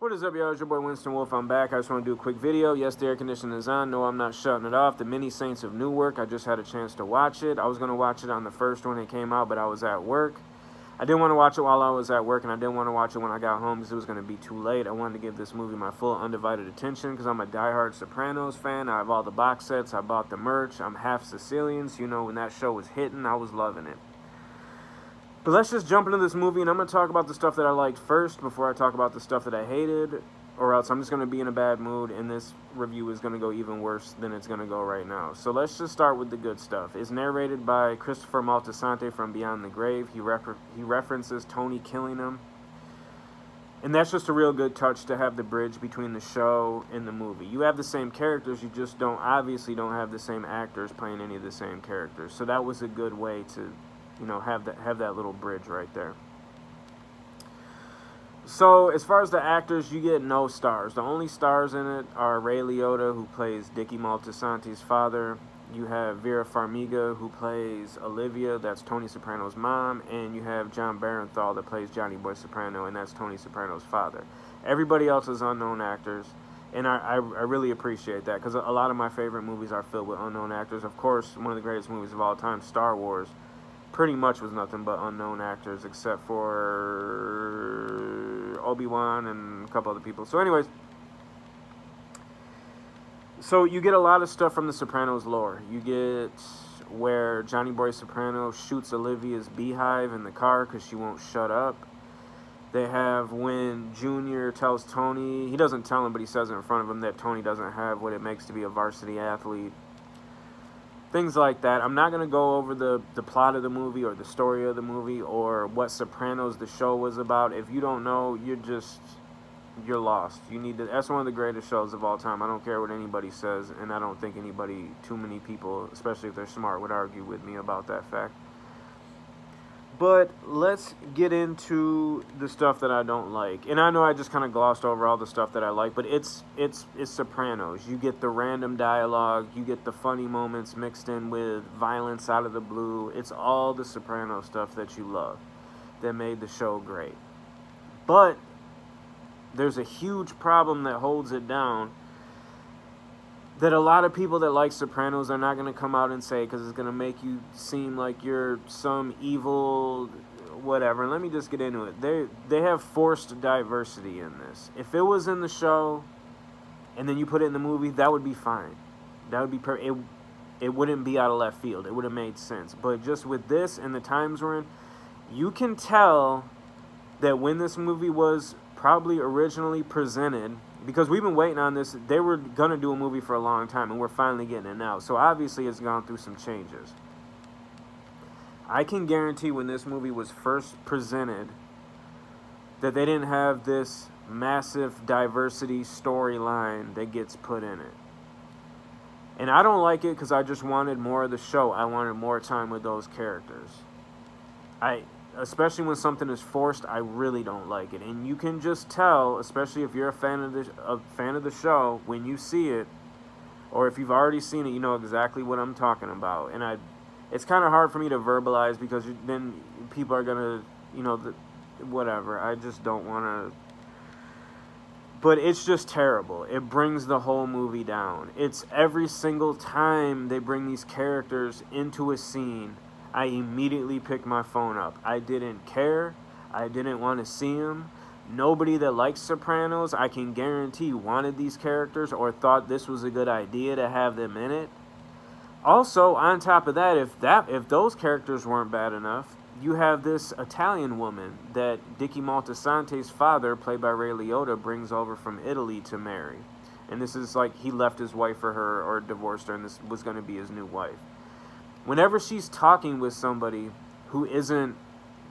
What is up, y'all? It's your boy Winston Wolf. I'm back. I just want to do a quick video. Yes, the air conditioning is on. No, I'm not shutting it off. The Many Saints of Newark. I just had a chance to watch it. I was going to watch it on the first when it came out, but I was at work. I didn't want to watch it while I was at work, and I didn't want to watch it when I got home because it was going to be too late. I wanted to give this movie my full undivided attention because I'm a diehard Sopranos fan. I have all the box sets. I bought the merch. I'm half Sicilian, so you know when that show was hitting, I was loving it. But let's just jump into this movie, and I'm going to talk about the stuff that I liked first before I talk about the stuff that I hated, or else I'm just going to be in a bad mood, and this review is going to go even worse than it's going to go right now. So let's just start with the good stuff. It's narrated by Christopher Moltisanti from Beyond the Grave. He references Tony killing him. And that's just a real good touch to have the bridge between the show and the movie. You have the same characters, you just obviously don't have the same actors playing any of the same characters. So that was a good way to, have that little bridge right there. So as far as the actors, you get no stars. The only stars in it are Ray Liotta, who plays Dickie Moltisanti's father. You have Vera Farmiga, who plays Olivia, that's Tony Soprano's mom, and you have John Barenthal that plays Johnny Boy Soprano, and that's Tony Soprano's father. Everybody else is unknown actors, and I really appreciate that because a lot of my favorite movies are filled with unknown actors. Of course, one of the greatest movies of all time, Star Wars, pretty much was nothing but unknown actors except for Obi-Wan and a couple other people. So anyways, so you get a lot of stuff from the Sopranos lore. You get where Johnny Boy Soprano shoots Olivia's beehive in the car because she won't shut up. They have when Junior tells Tony, he doesn't tell him, but he says it in front of him, that Tony doesn't have what it makes to be a varsity athlete. Things like that. I'm not going to go over the plot of the movie or the story of the movie or what Sopranos the show was about. If you don't know, you're lost. That's one of the greatest shows of all time. I don't care what anybody says, and I don't think too many people, especially if they're smart, would argue with me about that fact. But let's get into the stuff that I don't like. And I know I just kind of glossed over all the stuff that I like, but it's Sopranos. You get the random dialogue, you get the funny moments mixed in with violence out of the blue. It's all the Soprano stuff that you love that made the show great. But there's a huge problem that holds it down that a lot of people that like Sopranos are not going to come out and say because it's going to make you seem like you're some evil whatever. And let me just get into it. They have forced diversity in this. If it was in the show and then you put it in the movie, that would be fine. That would be it wouldn't be out of left field. It would have made sense. But just with this and the times we're in, you can tell that when this movie was probably originally presented, because we've been waiting on this. They were going to do a movie for a long time, and we're finally getting it now. So obviously it's gone through some changes. I can guarantee when this movie was first presented that they didn't have this massive diversity storyline that gets put in it. And I don't like it because I just wanted more of the show. I wanted more time with those characters. Especially when something is forced, I really don't like it. And you can just tell, especially if you're a fan of the show, when you see it, or if you've already seen it, you know exactly what I'm talking about. And it's kind of hard for me to verbalize because then people are going to, whatever. I just don't want to. But it's just terrible. It brings the whole movie down. It's every single time they bring these characters into a scene, I immediately picked my phone up. I didn't care. I didn't want to see them. Nobody that likes Sopranos, I can guarantee, wanted these characters or thought this was a good idea to have them in it. Also, on top of that, if those characters weren't bad enough, you have this Italian woman that Dickie Moltisanti's father, played by Ray Liotta, brings over from Italy to marry. And this is like he left his wife for her or divorced her, and this was going to be his new wife. Whenever she's talking with somebody who isn't,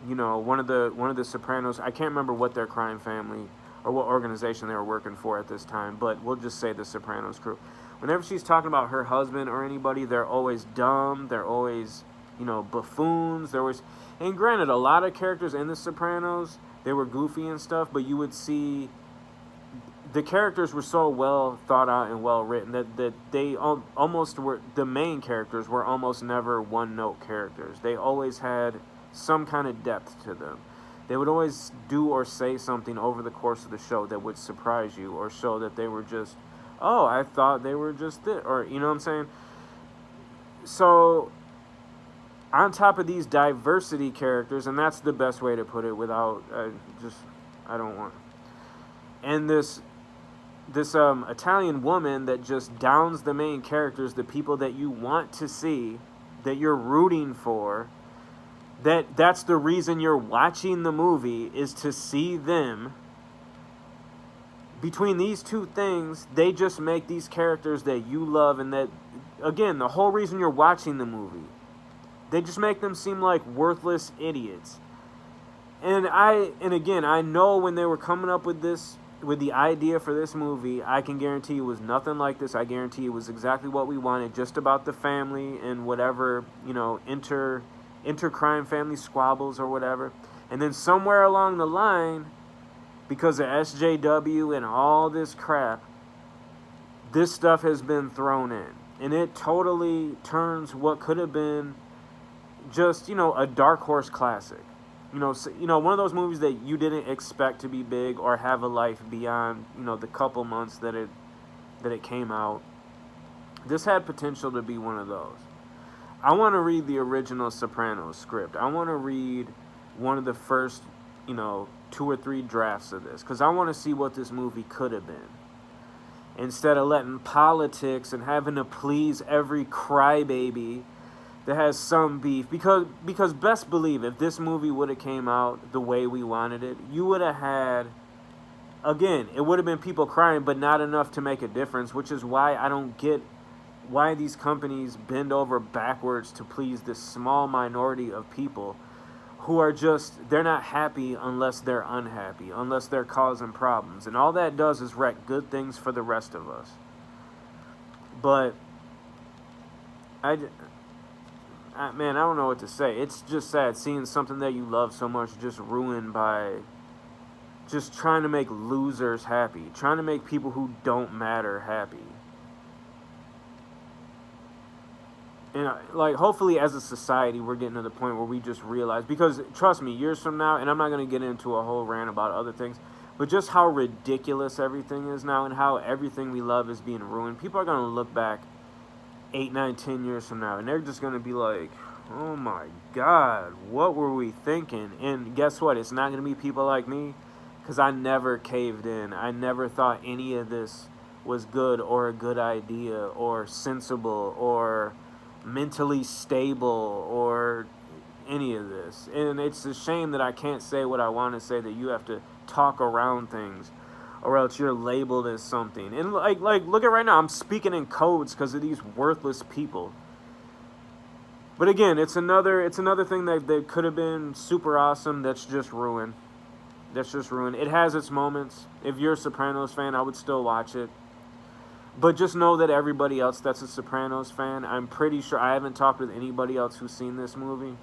one of the Sopranos, I can't remember what their crime family or what organization they were working for at this time, but we'll just say the Sopranos crew. Whenever she's talking about her husband or anybody, they're always dumb. They're always, buffoons. They're always, and granted, a lot of characters in the Sopranos, they were goofy and stuff, but you would see the characters were so well thought out and well written that they almost were, the main characters were almost never one-note characters. They always had some kind of depth to them. They would always do or say something over the course of the show that would surprise you or show that they were just, oh, I thought they were just this, or you know what I'm saying? So on top of these diversity characters, and that's the best way to put it without I don't want, and this Italian woman that just downs the main characters, the people that you want to see, that you're rooting for, that's the reason you're watching the movie, is to see them. Between these two things, they just make these characters that you love, and that, again, the whole reason you're watching the movie. They just make them seem like worthless idiots. And again, I know when they were coming up with the idea for this movie, I can guarantee it was nothing like this. I guarantee it was exactly what we wanted, just about the family and whatever, inter-crime family squabbles or whatever. And then somewhere along the line, because of SJW and all this crap, this stuff has been thrown in. And it totally turns what could have been just, a dark horse classic. One of those movies that you didn't expect to be big or have a life beyond, the couple months that it came out. This had potential to be one of those. I want to read the original Sopranos script. I want to read one of the first, 2 or 3 drafts of this, because I want to see what this movie could have been. Instead of letting politics and having to please every crybaby that has some beef, because best believe, if this movie would have came out the way we wanted it, you would have had, again, it would have been people crying, but not enough to make a difference, which is why I don't get why these companies bend over backwards to please this small minority of people who are they're not happy unless they're unhappy, unless they're causing problems. And all that does is wreck good things for the rest of us. But man, I don't know what to say. It's just sad seeing something that you love so much just ruined by just trying to make losers happy, trying to make people who don't matter happy. And hopefully as a society, we're getting to the point where we just realize, because trust me, years from now, and I'm not going to get into a whole rant about other things, but just how ridiculous everything is now and how everything we love is being ruined. People are going to look back 8, 9, 10 years from now, and they're just going to be like, oh my God, what were we thinking? And guess what? It's not going to be people like me, because I never caved in. I never thought any of this was good or a good idea or sensible or mentally stable or any of this. And it's a shame that I can't say what I want to say, that you have to talk around things or else you're labeled as something. And like look at right now, I'm speaking in codes because of these worthless people. But again, it's another thing that could have been super awesome that's just ruined. It has its moments. If you're a Sopranos fan, I would still watch it. But just know that everybody else that's a Sopranos fan, I'm pretty sure, I haven't talked with anybody else who's seen this movie,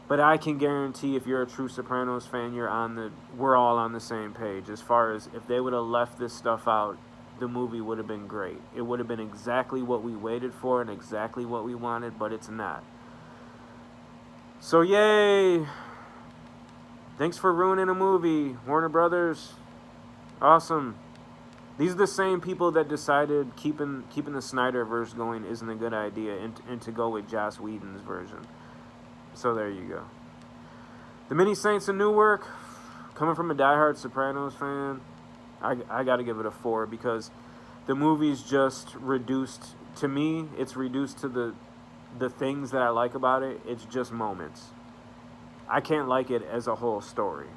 but I can guarantee if you're a true Sopranos fan, we're all on the same page. As far as if they would have left this stuff out, the movie would have been great. It would have been exactly what we waited for and exactly what we wanted, but it's not. So yay! Thanks for ruining a movie, Warner Brothers. Awesome. These are the same people that decided keeping the Snyderverse going isn't a good idea, and to go with Joss Whedon's version. So there you go. The Many Saints of Newark, coming from a diehard Sopranos fan, I got to give it a 4, because the movie's just reduced, to me, it's reduced to the things that I like about it. It's just moments. I can't like it as a whole story.